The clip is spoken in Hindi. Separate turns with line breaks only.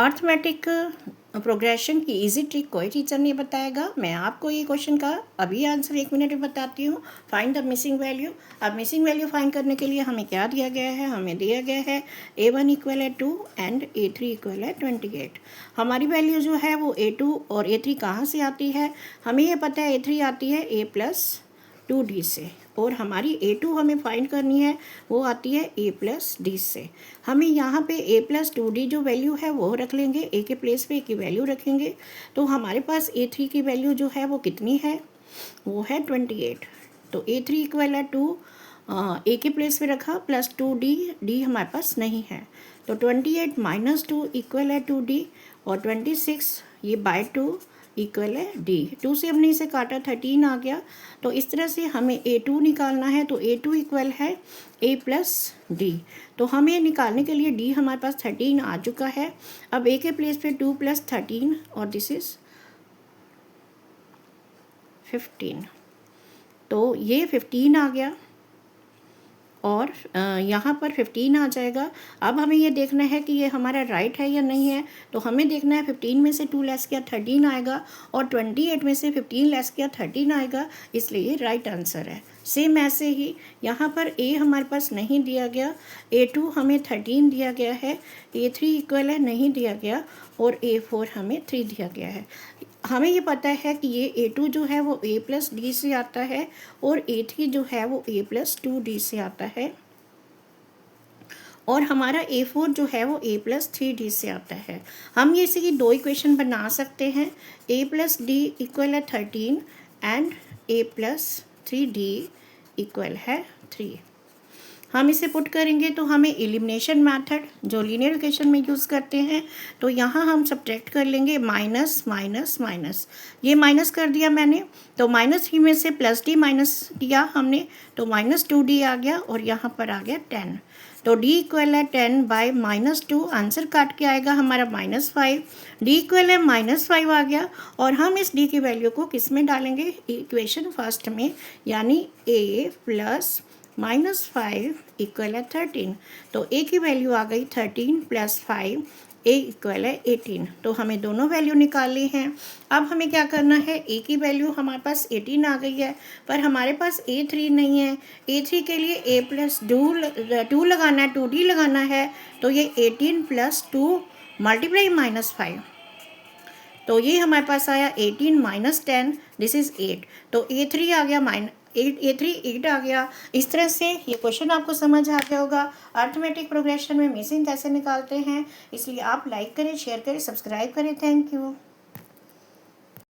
अर्थमेटिक प्रोग्रेशन की इजी ट्रिक कोई टीचर नहीं बताएगा। मैं आपको ये क्वेश्चन का अभी आंसर 1 मिनट में बताती हूँ। Find the missing value. अब मिसिंग वैल्यू फाइंड करने के लिए हमें क्या दिया गया है? हमें दिया गया है A1 इक्वल है 2 एंड A3 इक्वल है 28। हमारी वैल्यू जो है वो A2 और A3 कहाँ से आती है? हमें ये पता है A3 आती है A+2D से, और हमारी A2 हमें फाइंड करनी है, वो आती है A+D से। हमें यहाँ पे A+2D जो वैल्यू है वो रख लेंगे, A के प्लेस पे A की वैल्यू रखेंगे, तो हमारे पास A3 की वैल्यू जो है वो कितनी है? वो है 28। तो A3 इक्वल है 2, A के प्लेस पे रखा प्लस 2D, D हमारे पास नहीं है, तो 28 माइनस 2 इक्वल है 2D, और 26 ये बाय 2 इक्वल है D। 2 से हमने इसे काटा 13 आ गया। तो इस तरह से हमें A2 निकालना है, तो A2 इक्वल है A+D। तो हमें निकालने के लिए D हमारे पास 13 आ चुका है। अब A के प्लेस पे 2 + 13 और दिस इज 15, तो ये 15 आ गया और यहाँ पर 15 आ जाएगा। अब हमें ये देखना है कि ये हमारा राइट है या नहीं है, तो हमें देखना है 15 में से 2 लेस किया 13 आएगा, और 28 में से 15 लेस किया 13 आएगा, इसलिए ये राइट आंसर है। सेम ऐसे ही यहाँ पर A हमारे पास नहीं दिया गया, A2 हमें 13 दिया गया है, A3 इक्वल है नहीं दिया गया, और A4 हमें 3 दिया गया है। हमें ये पता है कि ये A2 जो है वो A+D से आता है, और A3 जो है वो A+2D से आता है, और हमारा A4 जो है वो A+3D से आता है। हम ये इसी की दो इक्वेशन बना सकते हैं। A+D इक्वल है 13 एंड A+3D इक्वल है 3। हम इसे पुट करेंगे तो हमें एलिमिनेशन मेथड जो लीनियर इक्वेशन में यूज़ करते हैं, तो यहाँ हम सब्ट्रैक्ट कर लेंगे माइनस माइनस माइनस, ये माइनस कर दिया मैंने, तो -3 में से +D माइनस किया हमने, तो -2D आ गया, और यहाँ पर आ गया 10। तो D इक्वल है 10 बाय -2, आंसर काट के आएगा हमारा -5। D इक्वल है -5 आ गया, और हम इस D की वैल्यू को किस में डालेंगे? इक्वेशन फर्स्ट में, यानी A + -5 इक्वल है 13। तो A की वैल्यू आ गई 13 + 5, A इक्वल है 18। तो हमें दोनों वैल्यू निकालनी है। अब हमें क्या करना है? A की वैल्यू हमारे पास 18 आ गई है, पर हमारे पास A3 नहीं है। A3 के लिए A+2 लगाना है, 2D लगाना है, तो ये 18 + 2 मल्टीप्लाई -5, तो ये हमारे पास आया 18 - 10, दिस इज़ 8। तो A3 आ गया A3 8 आ गया। इस तरह से ये क्वेश्चन आपको समझ आ गया होगा। अर्थमेटिक प्रोग्रेशन में मिसिंग कैसे निकालते हैं, इसलिए आप लाइक करें, शेयर करें, सब्सक्राइब करें। Thank you.